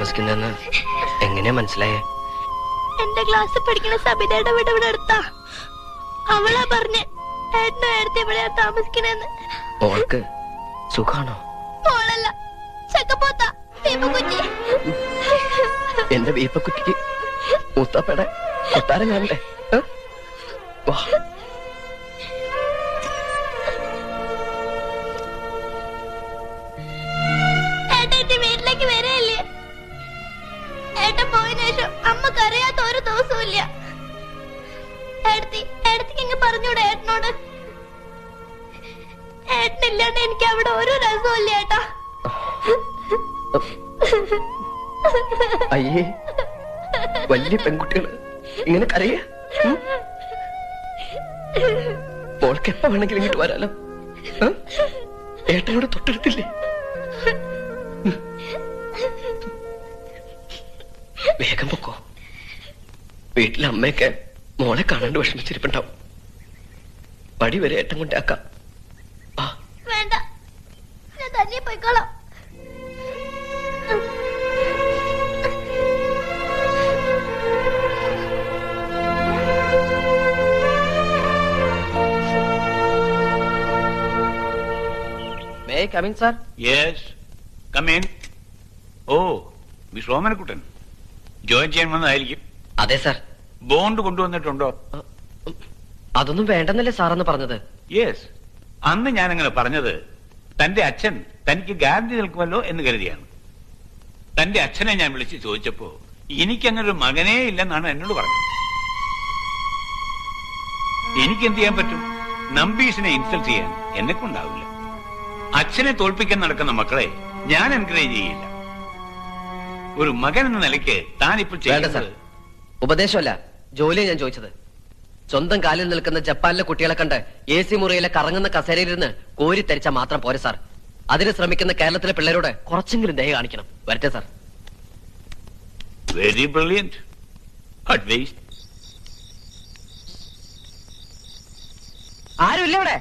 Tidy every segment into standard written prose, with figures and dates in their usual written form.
താമസിക്കുന്നെന്ന് എങ്ങനെയാ മനസ്സിലായേ? എന്റെ ക്ലാസ്സിൽ പഠിക്കുന്ന സബിതയുടെ വീട് ഇവിടെ അടുത്താ. അവളാ പറഞ്ഞേ ഏട്ടനും ഏടത്തി ഇവിടെയാ താമസിക്കണെന്ന്. മോൾക്ക് സുഖാണോ? മോളല്ല, ചക്കപ്പോത്ത വീപ്പക്കുറ്റി. എന്റെ വീപ്പക്കുറ്റിക്ക് മൂത്താപ്പയുടെ കൊട്ടാരം കാണണ്ടേ? ഏട്ടന്റെ വീട്ടിലേക്ക് വരെയല്ലേ? ഏട്ടൻ പോയതിനു ശേഷം അമ്മക്ക് അറിയാത്ത ഒരു ദിവസവും ഇല്ല. ഏടത്തിക്ക് ഇങ്ങ് പറഞ്ഞൂടെ ഏട്ടനോട്? ഏട്ടനില്ലാണ്ട് എനിക്ക് അവിടെ ഒരു രസവും ഇല്ല ഏട്ടാ. അയ്യേ, വലിയ പെൺകുട്ടികള് ഇങ്ങനെ കരയ. മോൾക്ക് എപ്പ വേണമെങ്കിലും ഇങ്ങോട്ട് വരാലോ. ഏട്ടനോട് തൊട്ടടുത്തില്ലേ? വേഗം പൊക്കോ. വീട്ടിലെ അമ്മയൊക്കെ മോളെ കാണാണ്ട് വിഷമിച്ചിരിപ്പുണ്ടാവും. പടി വരെ ഏട്ടൻ കൊണ്ടാക്കാം. വേണ്ട, ഞാൻ തന്നെ പോയിക്കോളാം. May I come in, sir? Yes, come in. Oh, Miss Romanക്കുട്ടൻ ജോയിൻ ചെയ്യാൻ വന്നതായിരിക്കും. അതെ സാർ. ബോണ്ട് കൊണ്ടുവന്നിട്ടുണ്ടോ? അതൊന്നും വേണ്ടെന്നല്ലേ സാറെന്ന് പറഞ്ഞത്? യെസ്, അന്ന് ഞാൻ അങ്ങനെ പറഞ്ഞത് തന്റെ അച്ഛൻ തനിക്ക് ഗ്യാരണ്ടി നിൽക്കുമല്ലോ എന്ന് കരുതിയാണ്. തന്റെ അച്ഛനെ ഞാൻ വിളിച്ച് ചോദിച്ചപ്പോ എനിക്കങ്ങനെ ഒരു മകനേ ഇല്ലെന്നാണ് എന്നോട് പറഞ്ഞത്. എനിക്ക് എന്ത് ചെയ്യാൻ പറ്റും? നമ്പീസിനെ ഇൻസൾട്ട് ചെയ്യാൻ എന്നെ കൊണ്ടാവില്ല. അച്ഛനെ തോൽപ്പിക്കാൻ നടക്കുന്ന മക്കളെ ഞാൻ എൻകറേജ് ചെയ്യില്ല. ഒരു മകൻ എന്ന നിലയ്ക്ക് താൻ ഇപ്പോൾ ചെയ്യുന്നത് ഉപദേശമല്ല, ജോലിയാണ് ഞാൻ ചോദിച്ചത്. സ്വന്തം കാലിൽ നിൽക്കുന്ന ജപ്പാനിലെ കുട്ടികളെ കണ്ട് AC മുറിയിലെ കറങ്ങുന്ന കസേരയിലിരുന്ന് കോരി തരിച്ചാൽ മാത്രം പോരെ സാർ. അതിന് ശ്രമിക്കുന്ന കേരളത്തിലെ പിള്ളേരോട് കുറച്ചെങ്കിലും ദയ കാണിക്കണം. വരട്ടെ സാർ. Very brilliant advice. ആരുമില്ല ഇവിടെ?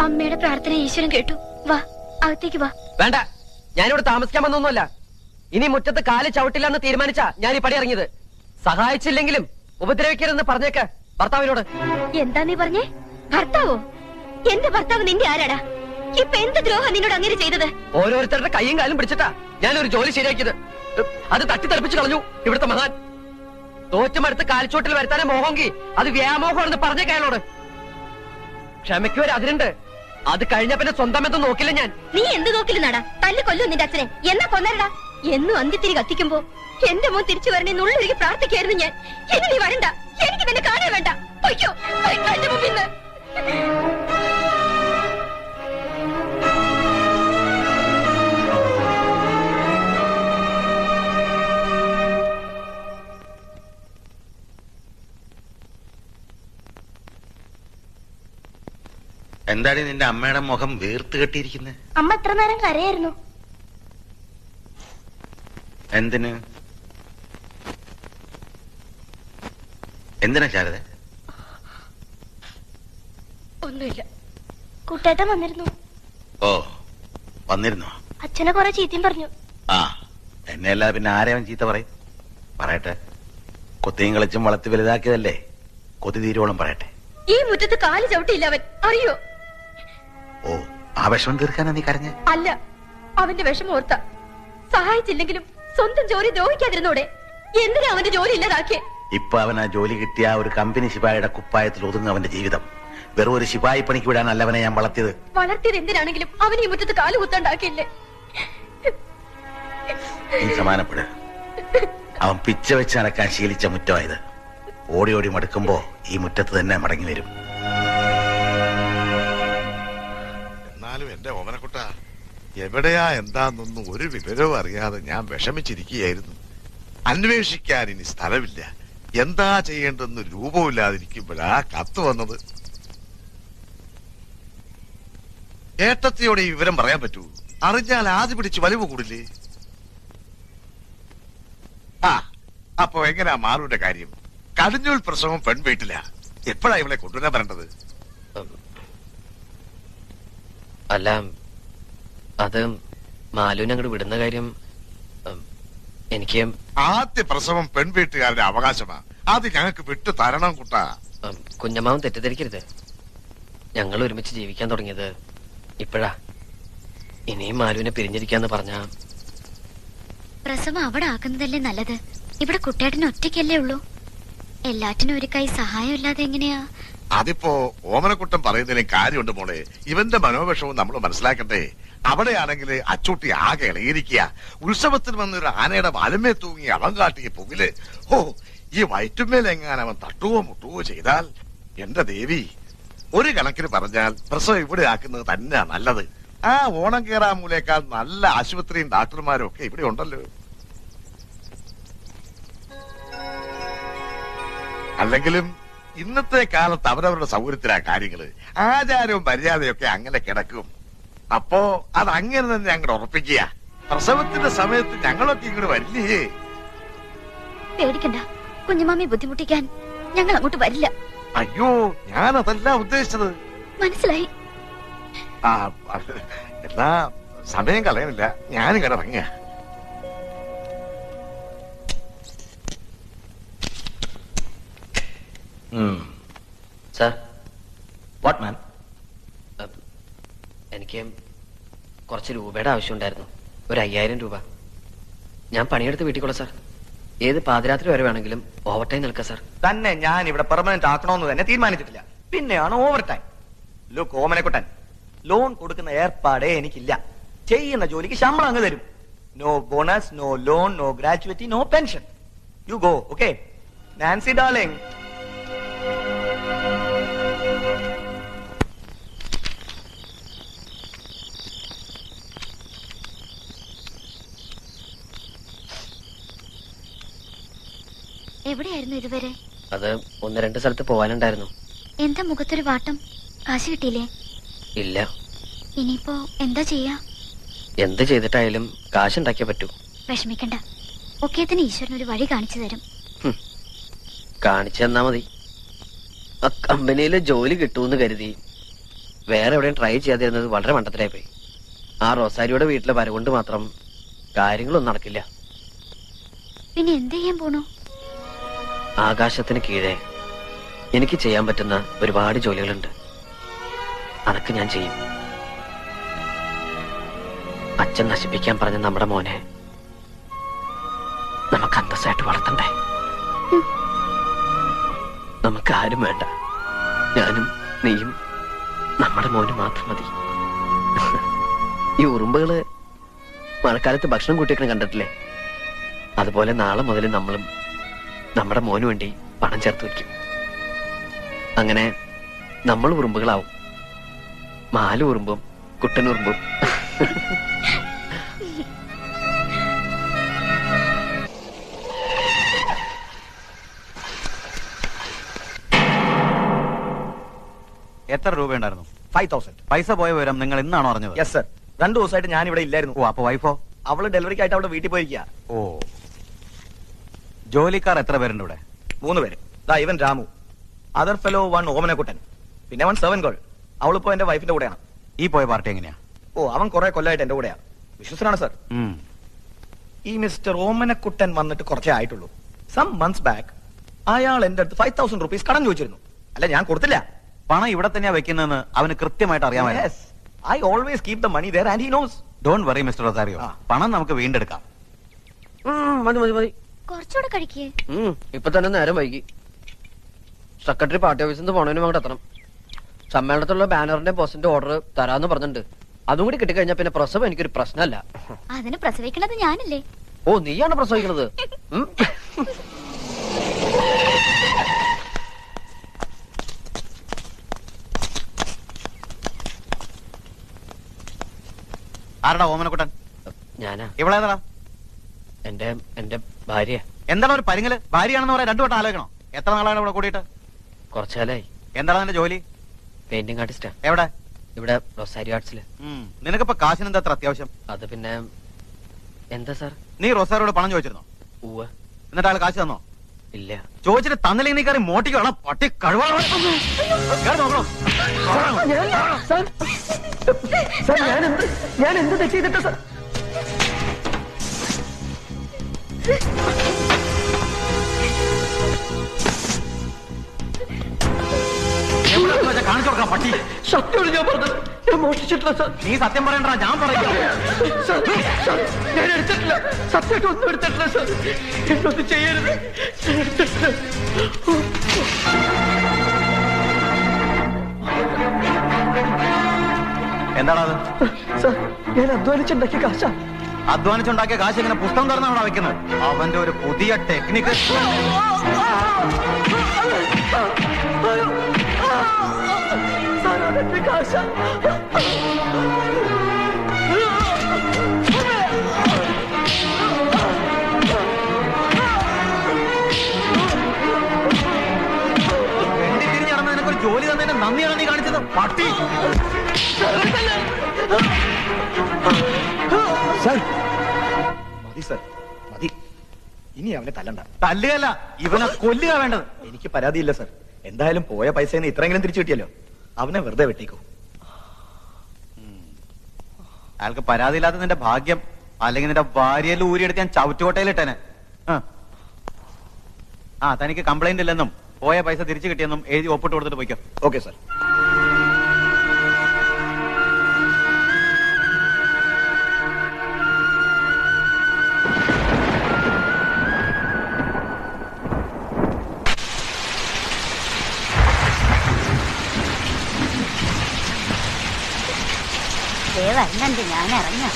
അമ്മയുടെ പ്രാർത്ഥന ഈശ്വരൻ കേട്ടു. വാ, അകത്തേക്ക് വാ. വേണ്ട, ഞാനിവിടെ താമസിക്കാൻ വന്നൊന്നുമല്ല. ഇനി മുറ്റത്ത് കാല് ചവിട്ടില്ലെന്ന് തീരുമാനിച്ചാ ഞാൻ ഈ പടി ഇറങ്ങിയത്. സഹായിച്ചില്ലെങ്കിലും ഉപദ്രവിക്കരുതെന്ന് പറഞ്ഞേക്ക് ഭർത്താവിനോട്. എന്താ നീ പറഞ്ഞേ? ഭർത്താവോ? എന്റെ ഭർത്താവ് നിന്റെ ആരാടാ? ഇപ്പൊ എന്ത് ദ്രോഹം നിന്നോട് അങ്ങനെ ചെയ്തത്? ഓരോരുത്തരുടെ കൈയും കാലും പിടിച്ചിട്ടാ ഞാനൊരു ജോലി ശരിയാക്കിയത്. അത് തട്ടിത്തെറിപ്പിച്ച് കളഞ്ഞു ഇവിടുത്തെ മഹാൻ. തോറ്റുമടുത്ത് കാൽച്ചോട്ടിൽ വരുത്താനേ മോഹമെങ്കിൽ അത് വ്യാമോഹമാണെന്ന് പറഞ്ഞേക്ക അയാളോട്. ക്ഷമയ്ക്ക് വരെ അതിനുണ്ട്. അത് കഴിഞ്ഞ പിന്നെ സ്വന്തം എന്തും നോക്കില്ല ഞാൻ. നീ എന്ത് നോക്കില്ലെന്നാടാ? തല്ല് കൊല്ലു നിന്റെ അച്ഛനെ. എന്നാ കൊന്നരടാ. എന്നും അന്ത്യത്തിരി കത്തിക്കുമ്പോ എന്റെ മോൻ തിരിച്ചു വരണേ നുള്ളൊരുക്കി പ്രാർത്ഥിക്കായിരുന്നു ഞാൻ. ഇനി നീ വരണ്ട, എനിക്ക് നിന്നെ കാണാൻ വേണ്ട. പൊയ്ക്കോ, പൊയ്ക്കോ എന്റെ മുമ്പിൽ നിന്ന്. എന്താണ് നിന്റെ അമ്മയുടെ മുഖം വീർത്ത് കെട്ടിയിരിക്കുന്നത്? അമ്മ എത്ര നേരം കരയായിരുന്നു. എന്തിന്? എന്തിനാ ശാരദ? ഒന്നുമില്ല. കുട്ടേട്ടൻ വന്നിരുന്നു. ഓ, വന്നിരുന്നോ? അച്ഛനെ കുറെ ചീത്തയും പറഞ്ഞു. ആ, എന്നെ അല്ലാതെ പിന്നെ ആരെയും ചീത്ത പറയും? പറയട്ടെ. കൊത്തിയും കളിച്ചും വളർത്തി വലുതാക്കിയതല്ലേ, കൊതി തീരോളം പറയട്ടെ. ഈ മുറ്റത്ത് കാല് ചവിട്ടിയില്ല അവൻ, അറിയോ? ഓ, ആ വിഷമം തീർക്കാനാ നീ കരഞ്ഞ? അല്ല, അവന്റെ വിഷമം ഓർത്ത. സഹായിച്ചില്ലെങ്കിലും സ്വന്തം ജോലി ദ്രോഹിക്കാതിരുന്നോടെ. എന്തിനാ അവന്റെ ജോലി ഇല്ലാതാക്കിയേ? ഇപ്പൊ അവൻ ആ ജോലി കിട്ടിയ ഒരു കമ്പനി ശിപായിയുടെ കുപ്പായത്തിൽ ഒതുങ്ങും അവന്റെ ജീവിതം. വെറും ഒരു ശിപായി പണിക്ക് വിടാനല്ല അവനെ ഞാൻ വളർത്തിയത്. വളർത്തിയത് എന്തിനാണെങ്കിലും അവൻ ഈ മുറ്റത്ത് കാല് കുത്താണ്ടാക്കിയില്ലേ? നീ സമാനപ്പെട്. അവൻ പിച്ച വെച്ച് നടക്കാൻ ശീലിച്ച മുറ്റമായത്. ഓടി ഓടി മടുക്കുമ്പോ ഈ മുറ്റത്ത് തന്നെ മടങ്ങി വരും. എന്നാലും എന്റെ ഓമനക്കുട്ട, എവിടെയാ എന്താന്നൊന്നും ഒരു വിവരവും അറിയാതെ ഞാൻ വിഷമിച്ചിരിക്കുകയായിരുന്നു. അന്വേഷിക്കാൻ ഇനി സ്ഥലമില്ല. എന്താ ചെയ്യേണ്ടെന്ന് രൂപമില്ലാതിരിക്കുമ്പോഴാ കത്ത് വന്നത്. ഏട്ടത്തിയോടെ ഈ വിവരം പറയാൻ പറ്റൂ? അറിഞ്ഞാൽ ആദ്യ പിടിച്ച് വലിവ് കൂടില്ലേ? ആ, അപ്പൊ എങ്ങനെയാ മാറുവിന്റെ കാര്യം? കടിഞ്ഞൂൽ പ്രസവം പെൺവീട്ടില. എപ്പോഴാ ഇവളെ കൊണ്ടുവരാൻ വരേണ്ടത്? അല്ല, അത് മാലുവിനെ അങ്ങോട്ട് വിടുന്ന കാര്യം എനിക്ക് ആദ്യ പ്രസവം പെൺവീട്ടുകാരുടെ അവകാശമാ. അത് ഞങ്ങൾക്ക് വിട്ടു തരണം കുട്ടാ. കുഞ്ഞമ്മാവൻ തെറ്റിദ്ധരിക്കരുത്. ഞങ്ങൾ ഒരുമിച്ച് ജീവിക്കാൻ തുടങ്ങിയത് ഇപ്പോഴാ. ഇനിയും മാലുവിനെ പിരിഞ്ഞിരിക്കാന്ന് പറഞ്ഞാ പ്രസവം അവിടെ ആക്കുന്നതല്ലേ നല്ലത്. ഇവിടെ കുട്ടേട്ടന് ഒറ്റയ്ക്കല്ലേ ഉള്ളൂ. എല്ലാറ്റിനും ഒരു കൈ സഹായം ഇല്ലാതെ എങ്ങനെയാ? അതിപ്പോ ഓമനക്കുട്ടൻ പറയുന്നതിന് കാര്യമുണ്ട് മോളെ. ഇവന്റെ മനോവിഷവും നമ്മൾ മനസ്സിലാക്കണ്ടേ. അവിടെയാണെങ്കിൽ അച്ചൂട്ടി ആകെ ഇളകിയിരിക്കുക. ഉത്സവത്തിന് വന്നൊരു ആനയുടെ വലമേ തൂങ്ങി അവൻ കാട്ടിയ പുകില്. ഓ, ഈ വയറ്റുമേലെങ്ങാൻ അവൻ തട്ടുവോ മുട്ടുവോ ചെയ്താൽ എന്റെ ദേവി. ഒരു കണക്കിന് പറഞ്ഞാൽ പ്രസവം ഇവിടെ ആക്കുന്നത് തന്നെയാ നല്ലത്. ആ ഓണം കേറാമൂലേക്കാൾ നല്ല ആശുപത്രിയും ഡാക്ടർമാരും ഒക്കെ ഇവിടെ ഉണ്ടല്ലോ. അല്ലെങ്കിലും ഇന്നത്തെ കാലത്ത് അവരവരുടെ സൗകര്യത്തിലാ കാര്യങ്ങള്. ആചാരവും മര്യാദയൊക്കെ അങ്ങനെ കിടക്കും. അപ്പോ അത് അങ്ങനെ തന്നെ അങ്ങോട്ട് ഉറപ്പിക്കുക. പ്രസവത്തിന്റെ സമയത്ത് ഞങ്ങളൊക്കെ ഇങ്ങോട്ട് വരില്ലേ? പേടിക്കണ്ട, കുഞ്ഞുമാമി ബുദ്ധിമുട്ടിക്കാൻ ഞങ്ങൾ അങ്ങോട്ട് വരില്ല. അയ്യോ, ഞാനതല്ല ഉദ്ദേശിച്ചത്. മനസ്സിലായി. ആ, എന്നാ സമയം കളയണില്ല, ഞാനും കിടറങ്ങ. സാർ. What man? എനിക്ക് കുറച്ച് രൂപയുടെ ആവശ്യമുണ്ടായിരുന്നു. ഒരു 5000 രൂപ. ഞാൻ പണിയെടുത്ത് വീട്ടിൽ സാർ. ഏത് പാതിരാത്രി വരെ വേണമെങ്കിലും ഓവർ ടൈം നിൽക്കാം സാർ. തന്നെ ഞാൻ ഇവിടെ പെർമനന്റ് ആക്കണമെന്ന് തന്നെ തീരുമാനിച്ചിട്ടില്ല. പിന്നെയാണ് over time. Look Omanakuttan, loan കൊടുക്കുന്ന ഏർപ്പാടേ എനിക്കില്ല. ചെയ്യുന്ന ജോലിക്ക് ശമ്പളം അങ്ങ് തരും. No bonus, no loan, no gratuity, no pension. You go. Okay Nancy darling. എവിടെയായിരുന്നു ഇതുവരെ? അത് 1-2 സ്ഥലത്ത് പോവാനുണ്ടായിരുന്നു. എന്താ മുഖത്തൊരു വാട്ടം? കാശ് കിട്ടിയില്ലേ? ഇല്ല. ഇനിയിപ്പോ എന്താ ചെയ്യാ? എന്ത് ചെയ്തിട്ടായാലും കാശുണ്ടാക്കിയേ പറ്റൂ. വിഷമിക്കണ്ട, ഒക്കേത്തിന് ഈശ്വരൻ ഒരു വഴി കാണിച്ചു തരും. കാണിച്ചു തന്നാ മതി. ആ കമ്പനിയില് ജോലി കിട്ടൂന്ന് കരുതി വേറെ എവിടെയും ട്രൈ ചെയ്യാതിരുന്നത് വളരെ മണ്ടത്തിലായി പോയി. ആ റോസാരിയുടെ വീട്ടിലെ വരവുകൊണ്ട് മാത്രം കാര്യങ്ങളൊന്നും നടക്കില്ല. പിന്നെ എന്ത് ചെയ്യാൻ പോണു? ആകാശത്തിന് കീഴെ എനിക്ക് ചെയ്യാൻ പറ്റുന്ന ഒരുപാട് ജോലികളുണ്ട്. അതൊക്കെ ഞാൻ ചെയ്യും. അച്ഛൻ നശിപ്പിക്കാൻ പറഞ്ഞ നമ്മുടെ മോനെ നമുക്ക് അന്തസ്സായിട്ട് വളർത്തണ്ടേ? നമുക്ക് ആരും വേണ്ട. ഞാനും നീയും നമ്മുടെ മോനും മാത്രം മതി. ഈ ഉറുമ്പുകള് മഴക്കാലത്ത് ഭക്ഷണം കൂട്ടിയൊക്കെ കണ്ടിട്ടില്ലേ? അതുപോലെ നാളെ മുതൽ നമ്മളും നമ്മുടെ മോന് വേണ്ടി പണം ചേർത്ത് വയ്ക്കും. അങ്ങനെ നമ്മൾ ഉറുമ്പുകളാവും. മാലു ഉറുമ്പും കുട്ടനുറുമ്പും. എത്ര രൂപയുണ്ടായിരുന്നു? 5000. പൈസ പോയ വിവരം നിങ്ങൾ ഇന്നാണോ അറിഞ്ഞത്? Yes sir. 2 ദിവസമായിട്ട് ഞാൻ ഇവിടെ ഇല്ലായിരുന്നു. ഓ, അപ്പൊ വൈഫോ? അവള് ഡെലിവറിക്കായിട്ട് അവിടെ വീട്ടിൽ പോയിരിക്കുക. ഓ, ജോലിക്കാർ എത്ര പേരുണ്ട് ഇവിടെ? 3 പേര്. ദാ ഇവൻ രാമു, അതർ ഫെലോ 1 ഓമനക്കുട്ടൻ, പിന്നെ 1 സെവൻ ഗേൾ. അവളിപ്പോ എന്റെ വൈഫിന്റെ കൂടെയാണ്. ഈ പോയ പാർട്ടി എങ്ങനെയാ? ഓ, അവൻ കുറെ കൊല്ലമായിട്ട് എന്റെ കൂടെയാണ്. വിശ്വസനാണ് സർ. ഈ മിസ്റ്റർ ഓമനക്കുട്ടൻ വന്നിട്ട് കുറച്ചേ ആയിട്ടുള്ളൂ. സം മന്ത്സ് ബാക്ക് അയാൾ എന്റെ അടുത്ത് 5000 റുപ്പീസ് കടം ചോദിച്ചിരുന്നു. അല്ല, ഞാൻ കൊടുത്തില്ല. പണം ഇവിടെ തന്നെയാ വെക്കുന്നതെന്ന് അവന് കൃത്യമായിട്ട് അറിയാമായിരുന്നു. Yes, I always keep the money there and he knows. Don't worry mister Rosario, പണം നമുക്ക് വീണ്ടെടുക്കാം. മതി മതി മതി. കുറച്ചുകൂടെ കഴിക്കേ. ഇപ്പൊ തന്നെ നേരം വൈകി. സെക്രട്ടറി പാർട്ടി ഓഫീസിൽ നിന്ന് പോണതിന് അങ്ങോട്ട് എത്തണം. സമ്മേളനത്തിലുള്ള ബാനറിന്റെ പോസ്റ്റിന്റെ ഓർഡർ തരാന്ന് പറഞ്ഞിട്ടുണ്ട്. അതും കൂടി കിട്ടിക്കഴിഞ്ഞാൽ പിന്നെ പ്രസവം എനിക്കൊരു പ്രശ്നമല്ല. അതിന് പ്രസവിക്കണത് ഞാനല്ലേ? ഓ, നീയാണ് പ്രസവിക്കുന്നത്. ആരടാ ഓമനക്കുട്ടൻ? ഞാനാ. ഇവളേതാ? എന്റെ ഭാര്യ. എന്താണ് ഒരു പരിങ്ങല്? ഭാര്യയാണെന്ന് പറയാൻ 2 വട്ടം ആലോചിക്കണോ? എത്ര നാളാണ് ഇവിടെ കൂടിയിട്ട്? കുറച്ചാലായി. എന്താണ് നിന്റെ ജോലി? പെയിന്റിംഗ് ആർട്ടിസ്റ്റാ. എവിടെ? ഇവിടെ റൊസാരി ആർട്സില്. നിനക്കിപ്പോ കാശിന് എന്താ അത്ര അത്യാവശ്യം? അത് പിന്നെ എന്താ സാർ? നീ റൊസാരിയോട് പണം ചോദിച്ചിരുന്നോ? ഉവ്വ്. എന്നിട്ട് ആൾ കാശ് തന്നോ? ഇല്ല. ചോദിച്ചിട്ട് തന്നില്ലെങ്കിൽ നീ കയറി മോട്ടിക്കോളാം. പട്ടി കഴിവാണോ? ഞാൻ എന്ത് തെറ്റ് ചെയ്തിട്ട് സാർ? കാണിച്ചു കൊടുക്കാം പട്ടി. സത്യമാണ് ഞാൻ പറഞ്ഞത്. ഞാൻ മോഷ്ടിച്ചിട്ടില്ല സാർ. നീ സത്യം പറയണ്ട, ഞാൻ പറയാം. ഞാൻ എടുത്തിട്ടില്ല, സത്യമായിട്ട് ഒന്നും എടുത്തിട്ടില്ല സാർ. എന്നൊന്നും ചെയ്യരുത്, ഞാൻ എടുത്തിട്ടില്ല. എന്താണത്? സാർ, ഞാൻ അധ്വാനിച്ചുണ്ടാക്കിയ കാശാ. അധ്വാനിച്ചുണ്ടാക്കിയ കാശ് ഇങ്ങനെ പുസ്തകം തുറന്നാണോ വെക്കുന്നത്? അവന്റെ ഒരു പുതിയ ടെക്നിക്ക്. സാർ, അതെന്റെ കാശാ. തിരിഞ്ഞ് നടന്ന് നിനക്കൊരു ജോലി തന്നതിന്റെ നന്ദിയാണ് നീ കാണിച്ചത്, പട്ടി. സർ മതി സർ, മതി. ഇനി അവനെ തല്ലണ്ട. തല്ലുകയല്ല, ഇവനെ കൊല്ലുക വേണ്ടത്. എനിക്ക് പരാതിയില്ല സർ. എന്തായാലും പോയ പൈസ ഇത്രയെങ്കിലും തിരിച്ചു കിട്ടിയല്ലോ. അവനെ വെറുതെ വെട്ടിക്കോ. അയാൾക്ക് പരാതിയില്ലാത്ത നിന്റെ ഭാഗ്യം. അല്ലെങ്കിൽ നിന്റെ ഭാര്യയിൽ ഊരിയെടുത്ത് ഞാൻ ചവിറ്റുകോട്ടയിലിട്ടേനെ. തനിക്ക് കംപ്ലൈന്റ് ഇല്ലെന്നും പോയ പൈസ തിരിച്ചു കിട്ടിയെന്നും എഴുതി ഒപ്പിട്ട് കൊടുത്തിട്ട് പോയിക്കോ. Okay sir. വരണണ്ട്, ഞാൻ ഇറങ്ങാം.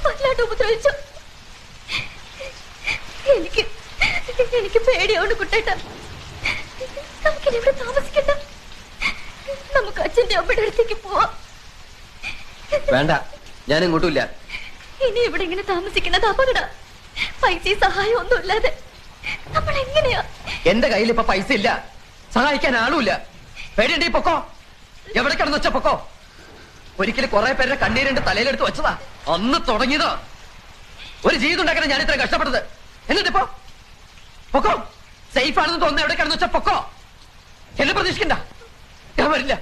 വല്ലാണ്ട് ഉപദ്രവിച്ചു. എനിക്ക് പേടിയോണ്ട് കുട്ടേട്ട. നമുക്കിനി ഇവിടെ താമസിക്കണ്ട. നമുക്ക് അച്ഛന്റെ അമ്മയുടെ അടുത്തേക്ക് പോവാം. വേണ്ട, ഞാൻ ഇങ്ങോട്ടുമില്ല. ഇനി ഇവിടെ ഇങ്ങനെ താമസിക്കുന്നത് അപകട. പൈസ സഹായം ഒന്നും ഇല്ലാതെ നമ്മൾ എങ്ങനെയാ? എന്റെ കയ്യിൽ ഇപ്പൊ പൈസ ഇല്ല, സഹായിക്കാൻ ആളുമില്ല. പേടിയുണ്ടേ പൊക്കോ, എവിടെ കിടന്നു വെച്ച പൊക്കോ. ഒരിക്കലും കുറെ പേരുടെ കണ്ണീരിന്റെ തലയിലെടുത്ത് വെച്ചതാ, അന്ന് തുടങ്ങിയതാ. ഒരു ജീവിതം ഉണ്ടാക്കാൻ ഞാൻ ഇത്ര കഷ്ടപ്പെട്ടത്. എന്നിട്ടിപ്പോ പൊക്കോ. സേഫ് ആണെന്ന് തോന്നുന്നു, എവിടെ കിടന്നു വെച്ച പൊക്കോ. എന്നെ പ്രതീക്ഷിക്കണ്ട, ഞാൻ വരില്ല,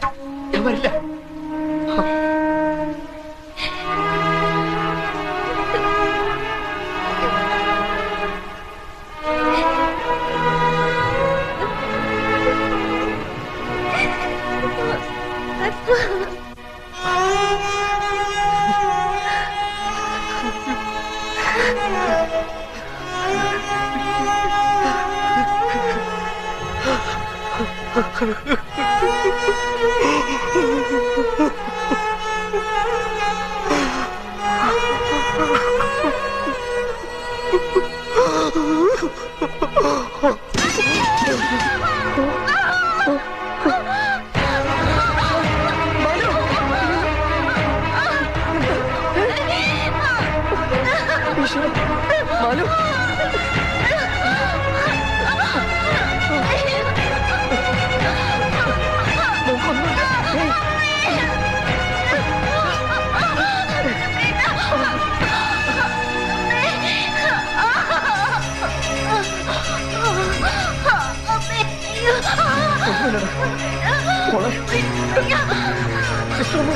ഞാൻ വരില്ല. മാലു,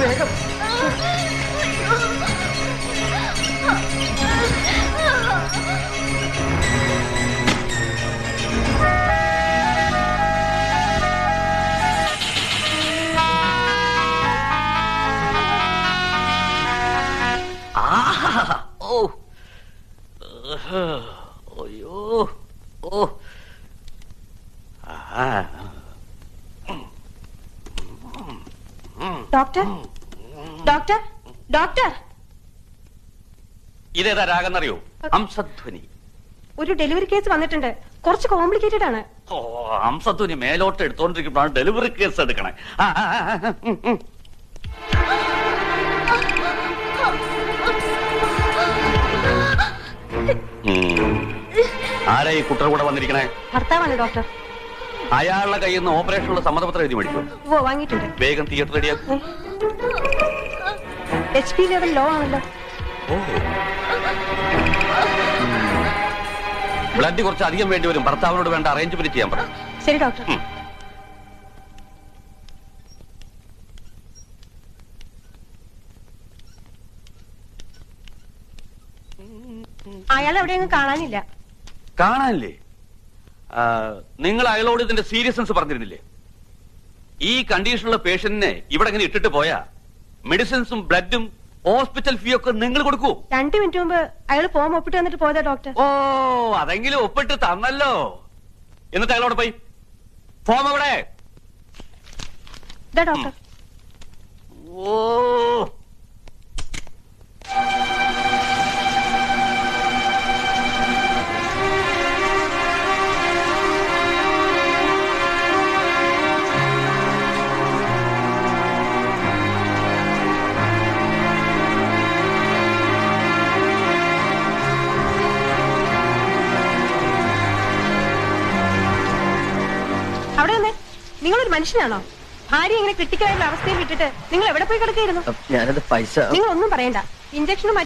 വേഗം. Doctor, doctor, doctor. ഇതേതാ രാഗെന്നറിയോ? ഹംസധ്വനി. ഒരു ഡെലിവറി കേസ് വന്നിട്ടുണ്ട്, കുറച്ച് കോംപ്ലിക്കേറ്റഡ് ആണ്. ഹംസധ്വനി മേലോട്ട് എടുത്തോണ്ടിരിക്കുമ്പോഴാണ് ഡെലിവറി കേസ് എടുക്കണേ. ആരാ ഈ കുട്ടർ കൂടെ വന്നിരിക്കണേ? ഭർത്താവാണ് ഡോക്ടർ. അയാളുടെ കയ്യിൽ നിന്ന് ഓപ്പറേഷനുള്ള സമ്മതപത്രം എഴുതി മേടിക്കും. ഓ വാങ്ങിയിട്ടുണ്ട്. വേഗം തിയേറ്റർ റെഡിയാക്കും. HP ലെവൽ ലോ ആണല്ലോ. ബ്ലഡ് കുറച്ച് അധികം വേണ്ടി വരും. ഭർത്താവിനോട് വേണ്ട അറേഞ്ച്മെന്റ് ചെയ്യാൻ പറ. ശരി ഡോക്ടർ. അയാൾ എവിടെയൊന്നും കാണാനില്ല. കാണാനില്ലേ? നിങ്ങൾ അയാളോട് ഇതിന്റെ സീരിയസ്നെസ് പറഞ്ഞിരുന്നില്ലേ? ഈ കണ്ടീഷനുള്ള പേഷ്യന്റിനെ ഇവിടെ ഇങ്ങനെ ഇട്ടിട്ട് പോയാ മെഡിസിൻസും ബ്ലഡും ഹോസ്പിറ്റൽ ഫീ ഒക്കെ നിങ്ങൾ കൊടുക്കൂ. 2 മിനിറ്റ് മുമ്പ് അയാൾ ഫോം ഒപ്പിട്ട് വന്നിട്ട് പോയതാ ഡോക്ടർ. ഓ, അതെങ്കിലും ഒപ്പിട്ട് തന്നല്ലോ. എന്നിട്ട് അയാളോട് പോയി ഫോം എവിടെ? ഇതാ ഡോക്ടർ. ഓ, അവിടെ വന്നേ. നിങ്ങളൊരു മനുഷ്യനാണോ? ഭാര്യ ഇങ്ങനെ ക്രിട്ടിക്കലായിട്ടുള്ള അവസ്ഥയിൽ വിട്ടിട്ട് നിങ്ങൾ എവിടെ പോയി കിടക്കായിരുന്നു? ഞാനത് പൈസ നിങ്ങൾ ഒന്നും പറയണ്ട. ഇഞ്ചക്ഷനും